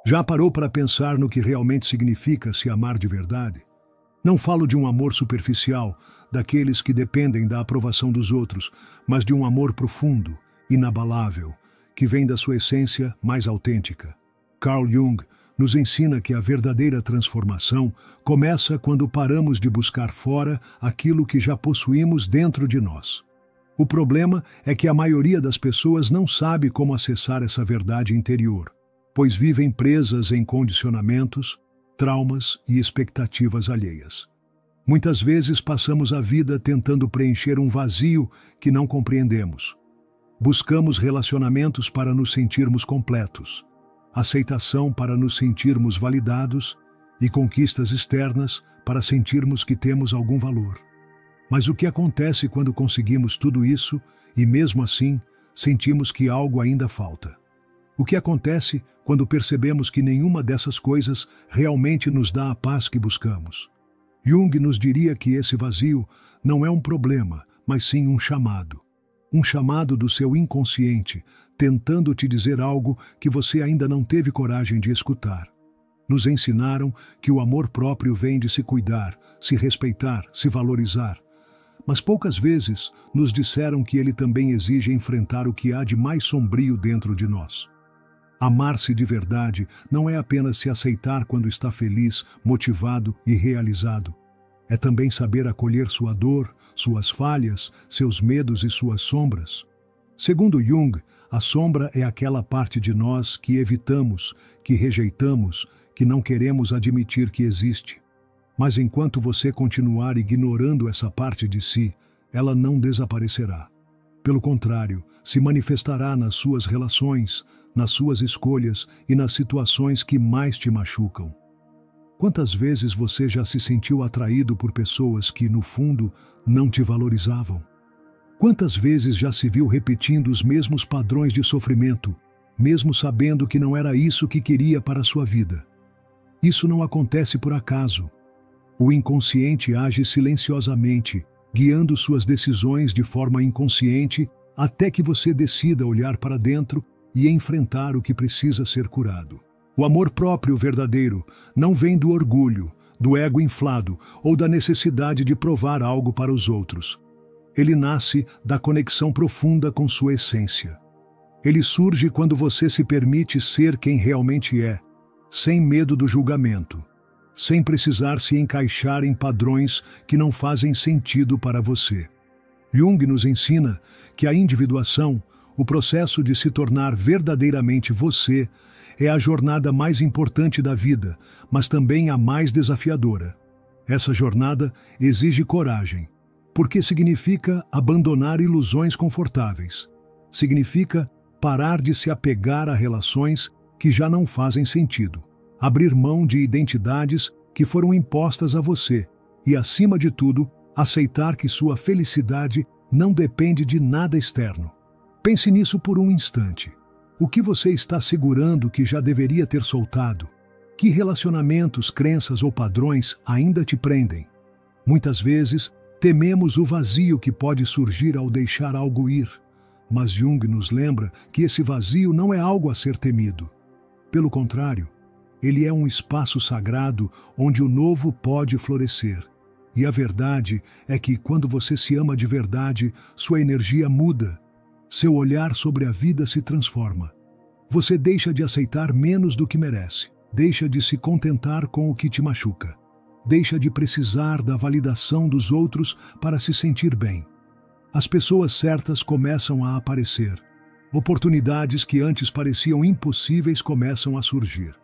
Já parou para pensar no que realmente significa se amar de verdade? Não falo de um amor superficial, daqueles que dependem da aprovação dos outros, mas de um amor profundo, inabalável, que vem da sua essência mais autêntica. Carl Jung nos ensina que a verdadeira transformação começa quando paramos de buscar fora aquilo que já possuímos dentro de nós. O problema é que a maioria das pessoas não sabe como acessar essa verdade interior, pois vivem presas em condicionamentos, traumas e expectativas alheias. Muitas vezes passamos a vida tentando preencher um vazio que não compreendemos. Buscamos relacionamentos para nos sentirmos completos, aceitação para nos sentirmos validados e conquistas externas para sentirmos que temos algum valor. Mas o que acontece quando conseguimos tudo isso e, mesmo assim, sentimos que algo ainda falta? O que acontece quando percebemos que nenhuma dessas coisas realmente nos dá a paz que buscamos? Jung nos diria que esse vazio não é um problema, mas sim um chamado. Um chamado do seu inconsciente, tentando te dizer algo que você ainda não teve coragem de escutar. Nos ensinaram que o amor próprio vem de se cuidar, se respeitar, se valorizar. Mas poucas vezes nos disseram que ele também exige enfrentar o que há de mais sombrio dentro de nós. Amar-se de verdade não é apenas se aceitar quando está feliz, motivado e realizado. É também saber acolher sua dor, suas falhas, seus medos e suas sombras. Segundo Jung, a sombra é aquela parte de nós que evitamos, que rejeitamos, que não queremos admitir que existe. Mas enquanto você continuar ignorando essa parte de si, ela não desaparecerá. Pelo contrário, se manifestará nas suas relações, nas suas escolhas e nas situações que mais te machucam. Quantas vezes você já se sentiu atraído por pessoas que, no fundo, não te valorizavam? Quantas vezes já se viu repetindo os mesmos padrões de sofrimento, mesmo sabendo que não era isso que queria para a sua vida? Isso não acontece por acaso. O inconsciente age silenciosamente, guiando suas decisões de forma inconsciente até que você decida olhar para dentro e enfrentar o que precisa ser curado. O amor próprio verdadeiro não vem do orgulho, do ego inflado ou da necessidade de provar algo para os outros. Ele nasce da conexão profunda com sua essência. Ele surge quando você se permite ser quem realmente é, sem medo do julgamento, sem precisar se encaixar em padrões que não fazem sentido para você. Jung nos ensina que a individuação, o processo de se tornar verdadeiramente você, é a jornada mais importante da vida, mas também a mais desafiadora. Essa jornada exige coragem, porque significa abandonar ilusões confortáveis. Significa parar de se apegar a relações que já não fazem sentido, abrir mão de identidades que foram impostas a você e, acima de tudo, aceitar que sua felicidade não depende de nada externo. Pense nisso por um instante. O que você está segurando que já deveria ter soltado? Que relacionamentos, crenças ou padrões ainda te prendem? Muitas vezes, tememos o vazio que pode surgir ao deixar algo ir. Mas Jung nos lembra que esse vazio não é algo a ser temido. Pelo contrário, ele é um espaço sagrado onde o novo pode florescer. E a verdade é que, quando você se ama de verdade, sua energia muda. Seu olhar sobre a vida se transforma. Você deixa de aceitar menos do que merece. Deixa de se contentar com o que te machuca. Deixa de precisar da validação dos outros para se sentir bem. As pessoas certas começam a aparecer. Oportunidades que antes pareciam impossíveis começam a surgir.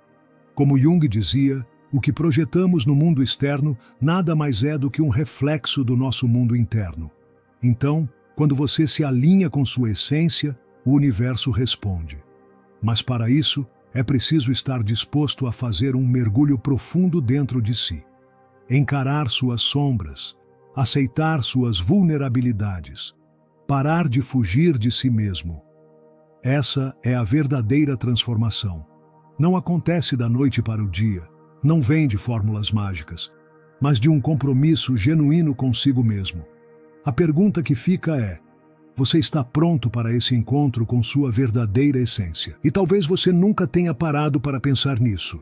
Como Jung dizia, o que projetamos no mundo externo nada mais é do que um reflexo do nosso mundo interno. Então, quando você se alinha com sua essência, o universo responde. Mas para isso, é preciso estar disposto a fazer um mergulho profundo dentro de si. Encarar suas sombras, aceitar suas vulnerabilidades, parar de fugir de si mesmo. Essa é a verdadeira transformação. Não acontece da noite para o dia, não vem de fórmulas mágicas, mas de um compromisso genuíno consigo mesmo. A pergunta que fica é: você está pronto para esse encontro com sua verdadeira essência. E talvez você nunca tenha parado para pensar nisso,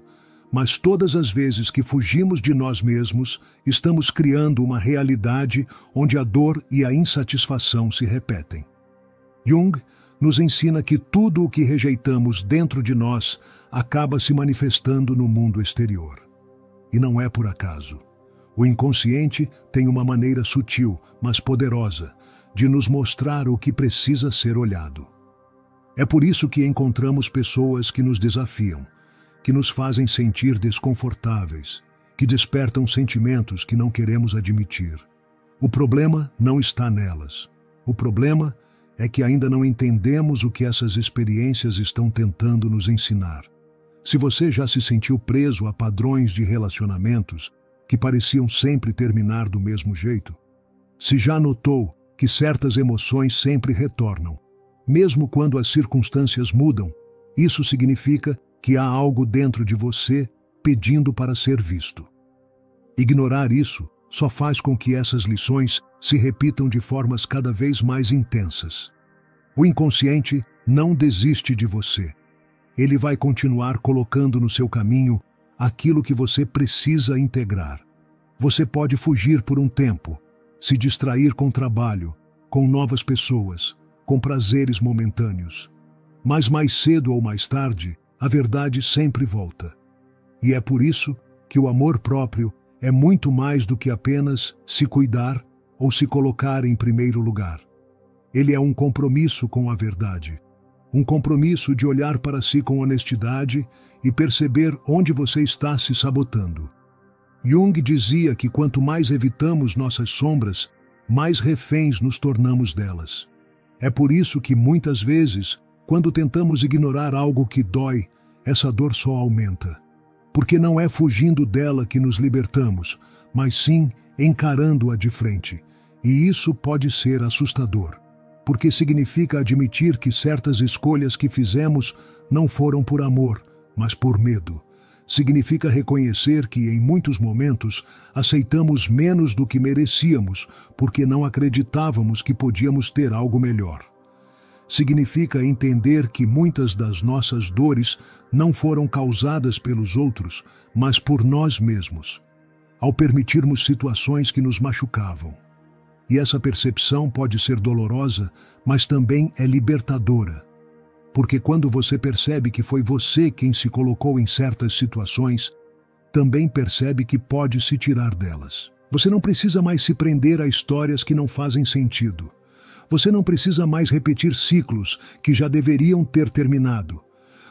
mas todas as vezes que fugimos de nós mesmos, estamos criando uma realidade onde a dor e a insatisfação se repetem. Jung nos ensina que tudo o que rejeitamos dentro de nós acaba se manifestando no mundo exterior. E não é por acaso. O inconsciente tem uma maneira sutil, mas poderosa, de nos mostrar o que precisa ser olhado. É por isso que encontramos pessoas que nos desafiam, que nos fazem sentir desconfortáveis, que despertam sentimentos que não queremos admitir. O problema não está nelas. O problema é que ainda não entendemos o que essas experiências estão tentando nos ensinar. Se você já se sentiu preso a padrões de relacionamentos que pareciam sempre terminar do mesmo jeito, se já notou que certas emoções sempre retornam, mesmo quando as circunstâncias mudam, isso significa que há algo dentro de você pedindo para ser visto. Ignorar isso só faz com que essas lições se repitam de formas cada vez mais intensas. O inconsciente não desiste de você. Ele vai continuar colocando no seu caminho aquilo que você precisa integrar. Você pode fugir por um tempo, se distrair com trabalho, com novas pessoas, com prazeres momentâneos. Mas mais cedo ou mais tarde, a verdade sempre volta. E é por isso que o amor próprio é muito mais do que apenas se cuidar ou se colocar em primeiro lugar. Ele é um compromisso com a verdade. Um compromisso de olhar para si com honestidade e perceber onde você está se sabotando. Jung dizia que quanto mais evitamos nossas sombras, mais reféns nos tornamos delas. É por isso que muitas vezes, quando tentamos ignorar algo que dói, essa dor só aumenta. Porque não é fugindo dela que nos libertamos, mas sim encarando-a de frente. E isso pode ser assustador, porque significa admitir que certas escolhas que fizemos não foram por amor, mas por medo. Significa reconhecer que, em muitos momentos, aceitamos menos do que merecíamos, porque não acreditávamos que podíamos ter algo melhor. Significa entender que muitas das nossas dores não foram causadas pelos outros, mas por nós mesmos, ao permitirmos situações que nos machucavam. E essa percepção pode ser dolorosa, mas também é libertadora. Porque quando você percebe que foi você quem se colocou em certas situações, também percebe que pode se tirar delas. Você não precisa mais se prender a histórias que não fazem sentido. Você não precisa mais repetir ciclos que já deveriam ter terminado.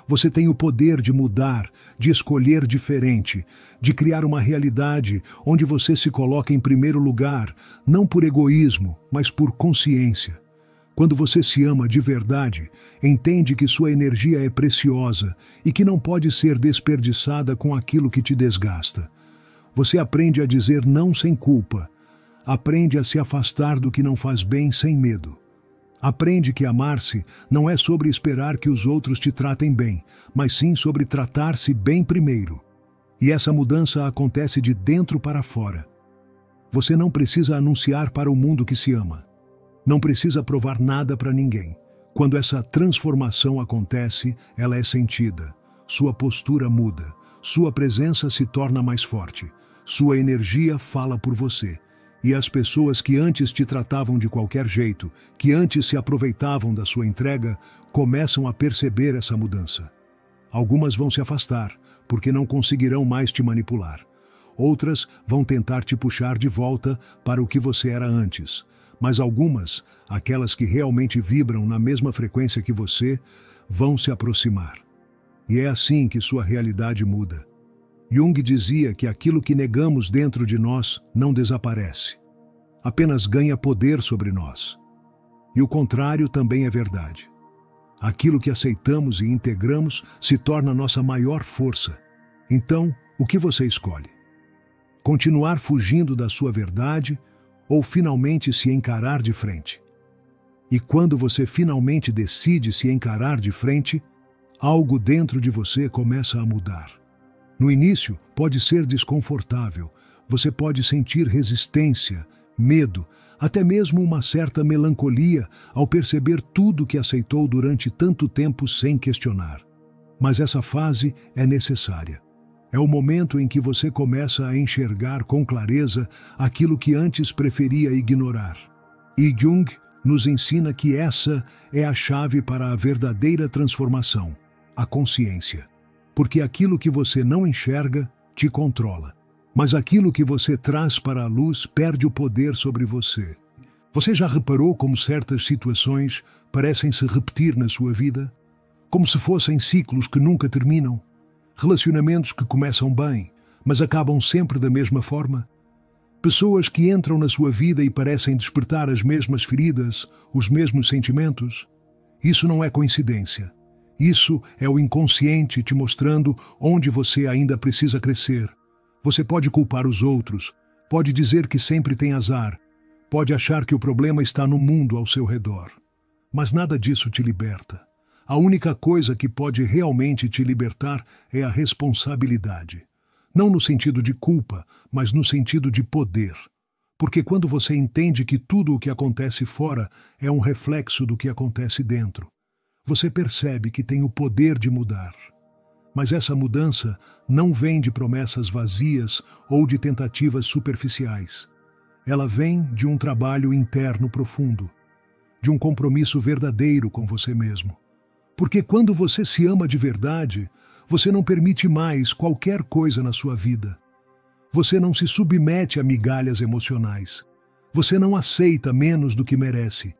Você tem o poder de mudar, de escolher diferente, de criar uma realidade onde você se coloca em primeiro lugar, não por egoísmo, mas por consciência. Quando você se ama de verdade, entende que sua energia é preciosa e que não pode ser desperdiçada com aquilo que te desgasta. Você aprende a dizer não sem culpa. Aprende a se afastar do que não faz bem sem medo. Aprende que amar-se não é sobre esperar que os outros te tratem bem, mas sim sobre tratar-se bem primeiro. E essa mudança acontece de dentro para fora. Você não precisa anunciar para o mundo que se ama. Não precisa provar nada para ninguém. Quando essa transformação acontece, ela é sentida. Sua postura muda. Sua presença se torna mais forte. Sua energia fala por você. E as pessoas que antes te tratavam de qualquer jeito, que antes se aproveitavam da sua entrega, começam a perceber essa mudança. Algumas vão se afastar, porque não conseguirão mais te manipular. Outras vão tentar te puxar de volta para o que você era antes. Mas algumas, aquelas que realmente vibram na mesma frequência que você, vão se aproximar. E é assim que sua realidade muda. Jung dizia que aquilo que negamos dentro de nós não desaparece, apenas ganha poder sobre nós. E o contrário também é verdade. Aquilo que aceitamos e integramos se torna nossa maior força. Então, o que você escolhe? Continuar fugindo da sua verdade ou finalmente se encarar de frente? E quando você finalmente decide se encarar de frente, algo dentro de você começa a mudar. No início, pode ser desconfortável, você pode sentir resistência, medo, até mesmo uma certa melancolia ao perceber tudo que aceitou durante tanto tempo sem questionar. Mas essa fase é necessária. É o momento em que você começa a enxergar com clareza aquilo que antes preferia ignorar. E Jung nos ensina que essa é a chave para a verdadeira transformação, a consciência. Porque aquilo que você não enxerga te controla. Mas aquilo que você traz para a luz perde o poder sobre você. Você já reparou como certas situações parecem se repetir na sua vida? Como se fossem ciclos que nunca terminam? Relacionamentos que começam bem, mas acabam sempre da mesma forma? Pessoas que entram na sua vida e parecem despertar as mesmas feridas, os mesmos sentimentos? Isso não é coincidência. Isso é o inconsciente te mostrando onde você ainda precisa crescer. Você pode culpar os outros, pode dizer que sempre tem azar, pode achar que o problema está no mundo ao seu redor. Mas nada disso te liberta. A única coisa que pode realmente te libertar é a responsabilidade. Não no sentido de culpa, mas no sentido de poder. Porque quando você entende que tudo o que acontece fora é um reflexo do que acontece dentro, você percebe que tem o poder de mudar. Mas essa mudança não vem de promessas vazias ou de tentativas superficiais. Ela vem de um trabalho interno profundo, de um compromisso verdadeiro com você mesmo. Porque quando você se ama de verdade, você não permite mais qualquer coisa na sua vida. Você não se submete a migalhas emocionais. Você não aceita menos do que merece.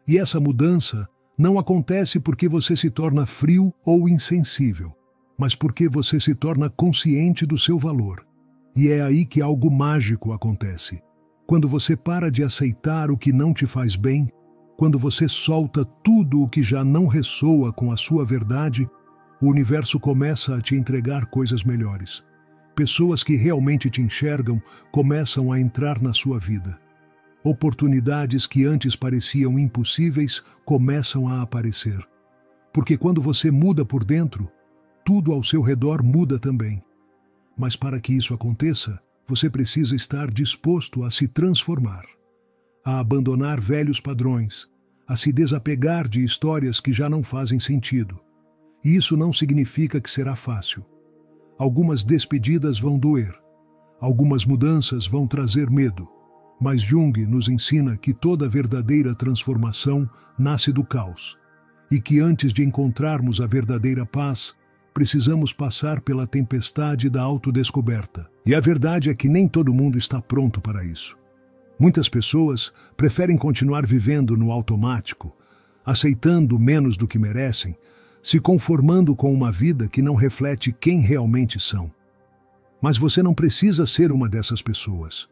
E essa mudança não acontece porque você se torna frio ou insensível, mas porque você se torna consciente do seu valor. E é aí que algo mágico acontece. Quando você para de aceitar o que não te faz bem, quando você solta tudo o que já não ressoa com a sua verdade, o universo começa a te entregar coisas melhores. Pessoas que realmente te enxergam começam a entrar na sua vida. Oportunidades que antes pareciam impossíveis começam a aparecer. Porque quando você muda por dentro, tudo ao seu redor muda também. Mas para que isso aconteça, você precisa estar disposto a se transformar, a abandonar velhos padrões, a se desapegar de histórias que já não fazem sentido. E isso não significa que será fácil. Algumas despedidas vão doer, algumas mudanças vão trazer medo, mas Jung nos ensina que toda verdadeira transformação nasce do caos, e que antes de encontrarmos a verdadeira paz, precisamos passar pela tempestade da autodescoberta. E a verdade é que nem todo mundo está pronto para isso. Muitas pessoas preferem continuar vivendo no automático, aceitando menos do que merecem, se conformando com uma vida que não reflete quem realmente são. Mas você não precisa ser uma dessas pessoas.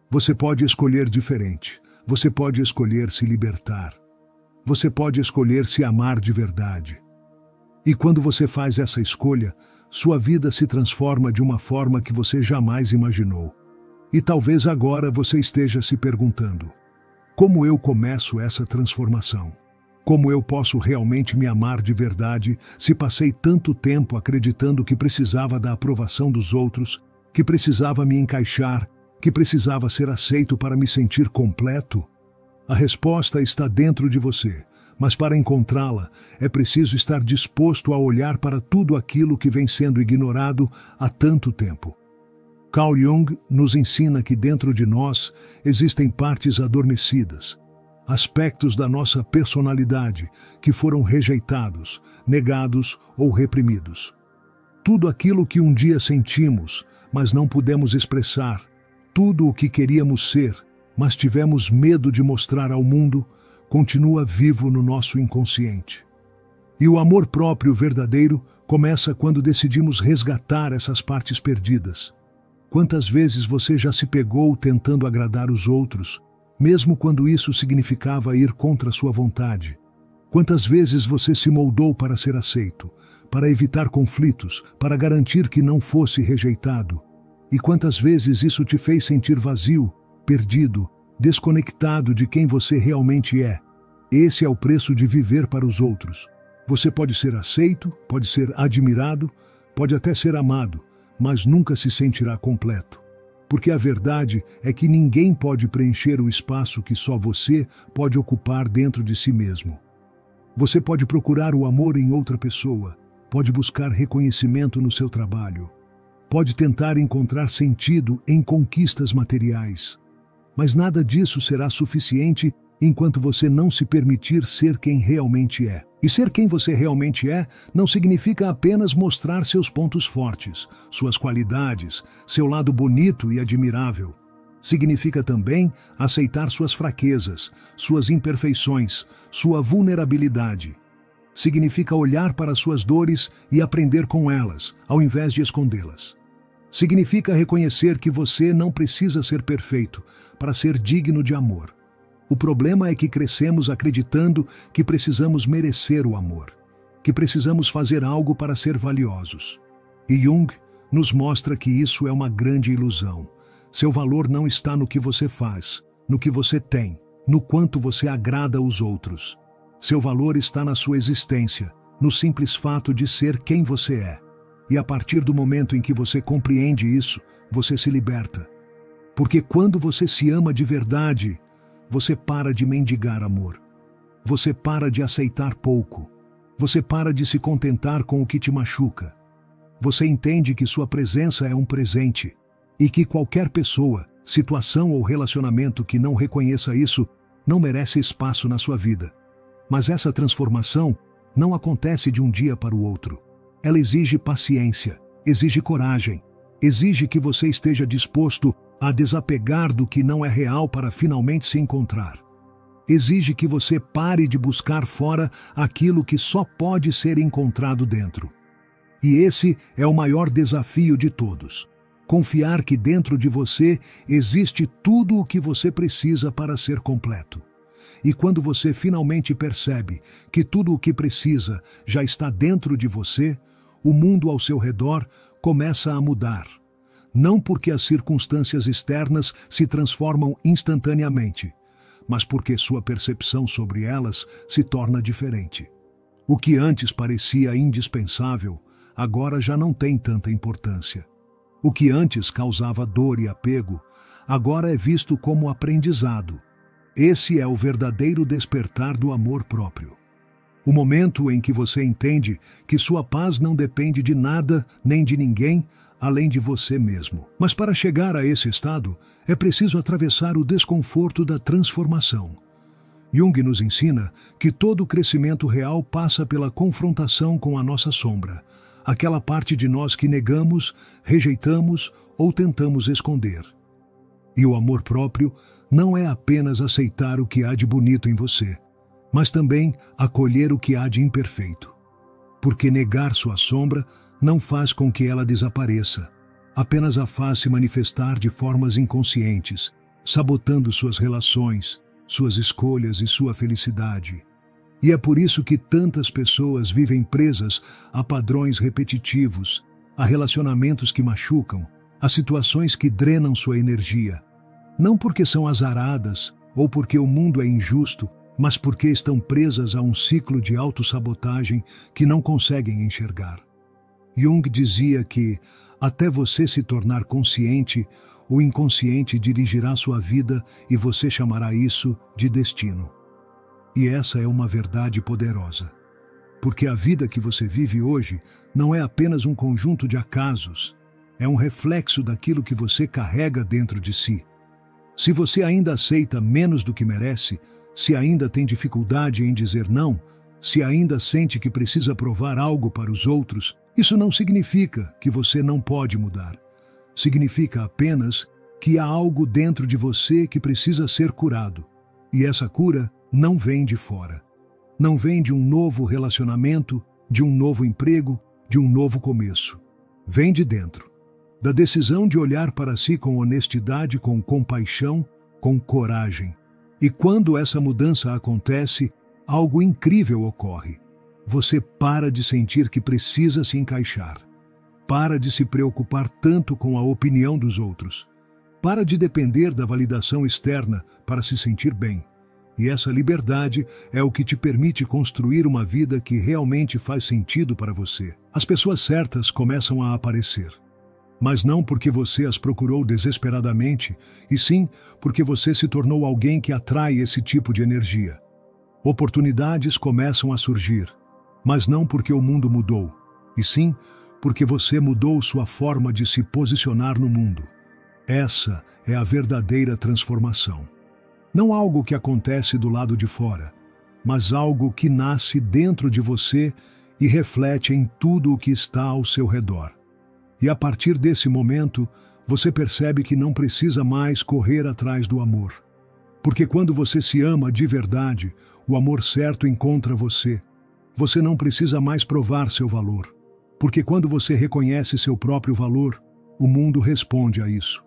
Você pode escolher diferente. Você pode escolher se libertar. Você pode escolher se amar de verdade. E quando você faz essa escolha, sua vida se transforma de uma forma que você jamais imaginou. E talvez agora você esteja se perguntando: como eu começo essa transformação? Como eu posso realmente me amar de verdade se passei tanto tempo acreditando que precisava da aprovação dos outros, que precisava me encaixar, que precisava ser aceito para me sentir completo? A resposta está dentro de você, mas para encontrá-la é preciso estar disposto a olhar para tudo aquilo que vem sendo ignorado há tanto tempo. Carl Jung nos ensina que dentro de nós existem partes adormecidas, aspectos da nossa personalidade que foram rejeitados, negados ou reprimidos. Tudo aquilo que um dia sentimos, mas não pudemos expressar, tudo o que queríamos ser, mas tivemos medo de mostrar ao mundo, continua vivo no nosso inconsciente. E o amor próprio verdadeiro começa quando decidimos resgatar essas partes perdidas. Quantas vezes você já se pegou tentando agradar os outros, mesmo quando isso significava ir contra a sua vontade? Quantas vezes você se moldou para ser aceito, para evitar conflitos, para garantir que não fosse rejeitado? E quantas vezes isso te fez sentir vazio, perdido, desconectado de quem você realmente é? Esse é o preço de viver para os outros. Você pode ser aceito, pode ser admirado, pode até ser amado, mas nunca se sentirá completo. Porque a verdade é que ninguém pode preencher o espaço que só você pode ocupar dentro de si mesmo. Você pode procurar o amor em outra pessoa, pode buscar reconhecimento no seu trabalho, pode tentar encontrar sentido em conquistas materiais, mas nada disso será suficiente enquanto você não se permitir ser quem realmente é. E ser quem você realmente é não significa apenas mostrar seus pontos fortes, suas qualidades, seu lado bonito e admirável. Significa também aceitar suas fraquezas, suas imperfeições, sua vulnerabilidade. Significa olhar para suas dores e aprender com elas, ao invés de escondê-las. Significa reconhecer que você não precisa ser perfeito para ser digno de amor. O problema é que crescemos acreditando que precisamos merecer o amor, que precisamos fazer algo para ser valiosos. E Jung nos mostra que isso é uma grande ilusão. Seu valor não está no que você faz, no que você tem, no quanto você agrada aos outros. Seu valor está na sua existência, no simples fato de ser quem você é. E a partir do momento em que você compreende isso, você se liberta. Porque quando você se ama de verdade, você para de mendigar amor. Você para de aceitar pouco. Você para de se contentar com o que te machuca. Você entende que sua presença é um presente e que qualquer pessoa, situação ou relacionamento que não reconheça isso não merece espaço na sua vida. Mas essa transformação não acontece de um dia para o outro. Ela exige paciência, exige coragem, exige que você esteja disposto a desapegar do que não é real para finalmente se encontrar. Exige que você pare de buscar fora aquilo que só pode ser encontrado dentro. E esse é o maior desafio de todos. Confiar que dentro de você existe tudo o que você precisa para ser completo. E quando você finalmente percebe que tudo o que precisa já está dentro de você, o mundo ao seu redor começa a mudar. Não porque as circunstâncias externas se transformam instantaneamente, mas porque sua percepção sobre elas se torna diferente. O que antes parecia indispensável, agora já não tem tanta importância. O que antes causava dor e apego, agora é visto como aprendizado. Esse é o verdadeiro despertar do amor próprio. O momento em que você entende que sua paz não depende de nada nem de ninguém, além de você mesmo. Mas para chegar a esse estado, é preciso atravessar o desconforto da transformação. Jung nos ensina que todo crescimento real passa pela confrontação com a nossa sombra, aquela parte de nós que negamos, rejeitamos ou tentamos esconder. E o amor próprio não é apenas aceitar o que há de bonito em você, mas também acolher o que há de imperfeito. Porque negar sua sombra não faz com que ela desapareça, apenas a faz se manifestar de formas inconscientes, sabotando suas relações, suas escolhas e sua felicidade. E é por isso que tantas pessoas vivem presas a padrões repetitivos, a relacionamentos que machucam, a situações que drenam sua energia. Não porque são azaradas ou porque o mundo é injusto, mas porque estão presas a um ciclo de autossabotagem que não conseguem enxergar. Jung dizia que, até você se tornar consciente, o inconsciente dirigirá sua vida e você chamará isso de destino. E essa é uma verdade poderosa. Porque a vida que você vive hoje não é apenas um conjunto de acasos, é um reflexo daquilo que você carrega dentro de si. Se você ainda aceita menos do que merece, se ainda tem dificuldade em dizer não, se ainda sente que precisa provar algo para os outros, isso não significa que você não pode mudar. Significa apenas que há algo dentro de você que precisa ser curado. E essa cura não vem de fora. Não vem de um novo relacionamento, de um novo emprego, de um novo começo. Vem de dentro. Da decisão de olhar para si com honestidade, com compaixão, com coragem. E quando essa mudança acontece, algo incrível ocorre. Você para de sentir que precisa se encaixar. Para de se preocupar tanto com a opinião dos outros. Para de depender da validação externa para se sentir bem. E essa liberdade é o que te permite construir uma vida que realmente faz sentido para você. As pessoas certas começam a aparecer. Mas não porque você as procurou desesperadamente, e sim porque você se tornou alguém que atrai esse tipo de energia. Oportunidades começam a surgir, mas não porque o mundo mudou, e sim porque você mudou sua forma de se posicionar no mundo. Essa é a verdadeira transformação. Não algo que acontece do lado de fora, mas algo que nasce dentro de você e reflete em tudo o que está ao seu redor. E a partir desse momento, você percebe que não precisa mais correr atrás do amor. Porque quando você se ama de verdade, o amor certo encontra você. Você não precisa mais provar seu valor. Porque quando você reconhece seu próprio valor, o mundo responde a isso.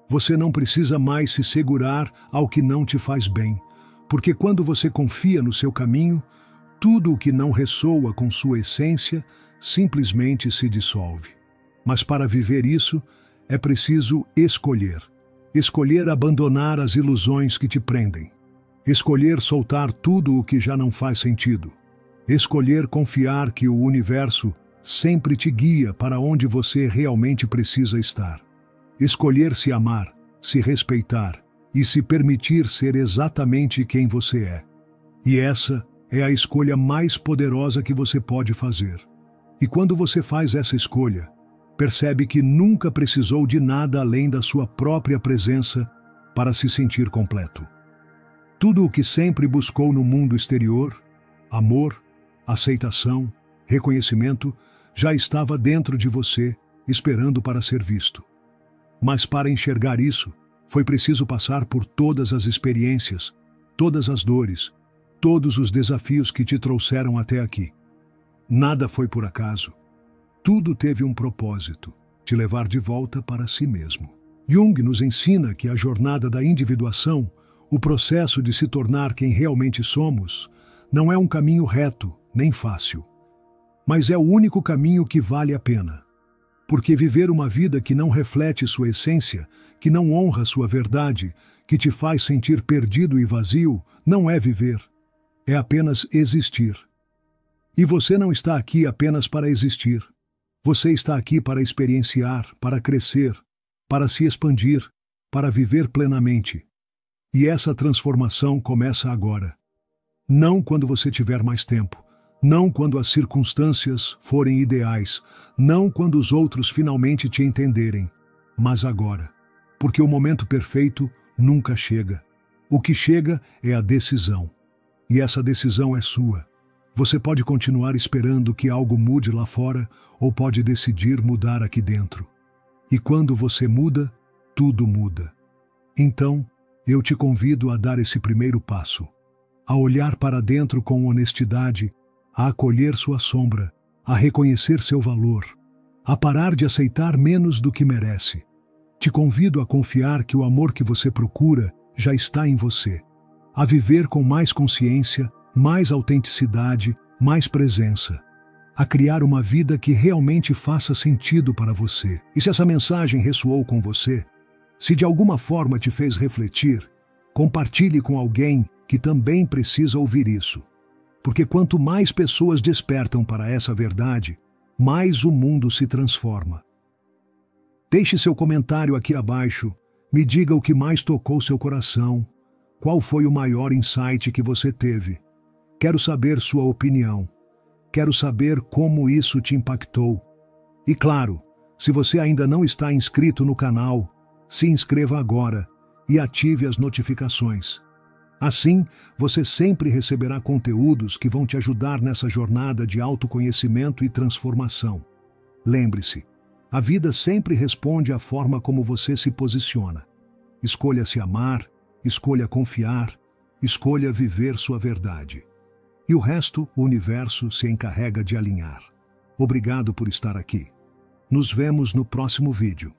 Você não precisa mais se segurar ao que não te faz bem. Porque quando você confia no seu caminho, tudo o que não ressoa com sua essência simplesmente se dissolve. Mas para viver isso, é preciso escolher. Escolher abandonar as ilusões que te prendem. Escolher soltar tudo o que já não faz sentido. Escolher confiar que o universo sempre te guia para onde você realmente precisa estar. Escolher se amar, se respeitar e se permitir ser exatamente quem você é. E essa é a escolha mais poderosa que você pode fazer. E quando você faz essa escolha, percebe que nunca precisou de nada além da sua própria presença para se sentir completo. Tudo o que sempre buscou no mundo exterior, amor, aceitação, reconhecimento, já estava dentro de você, esperando para ser visto. Mas para enxergar isso, foi preciso passar por todas as experiências, todas as dores, todos os desafios que te trouxeram até aqui. Nada foi por acaso. Tudo teve um propósito, te levar de volta para si mesmo. Jung nos ensina que a jornada da individuação, o processo de se tornar quem realmente somos, não é um caminho reto, nem fácil. Mas é o único caminho que vale a pena. Porque viver uma vida que não reflete sua essência, que não honra sua verdade, que te faz sentir perdido e vazio, não é viver. É apenas existir. E você não está aqui apenas para existir. Você está aqui para experienciar, para crescer, para se expandir, para viver plenamente. E essa transformação começa agora. Não quando você tiver mais tempo, não quando as circunstâncias forem ideais, não quando os outros finalmente te entenderem, mas agora. Porque o momento perfeito nunca chega. O que chega é a decisão. E essa decisão é sua. Você pode continuar esperando que algo mude lá fora ou pode decidir mudar aqui dentro. E quando você muda, tudo muda. Então, eu te convido a dar esse primeiro passo, a olhar para dentro com honestidade, a acolher sua sombra, a reconhecer seu valor, a parar de aceitar menos do que merece. Te convido a confiar que o amor que você procura já está em você, a viver com mais consciência, mais autenticidade, mais presença, a criar uma vida que realmente faça sentido para você. E se essa mensagem ressoou com você, se de alguma forma te fez refletir, compartilhe com alguém que também precisa ouvir isso. Porque quanto mais pessoas despertam para essa verdade, mais o mundo se transforma. Deixe seu comentário aqui abaixo, me diga o que mais tocou seu coração, qual foi o maior insight que você teve. Quero saber sua opinião. Quero saber como isso te impactou. E claro, se você ainda não está inscrito no canal, se inscreva agora e ative as notificações. Assim, você sempre receberá conteúdos que vão te ajudar nessa jornada de autoconhecimento e transformação. Lembre-se, a vida sempre responde à forma como você se posiciona. Escolha se amar, escolha confiar, escolha viver sua verdade. E o resto, o universo se encarrega de alinhar. Obrigado por estar aqui. Nos vemos no próximo vídeo.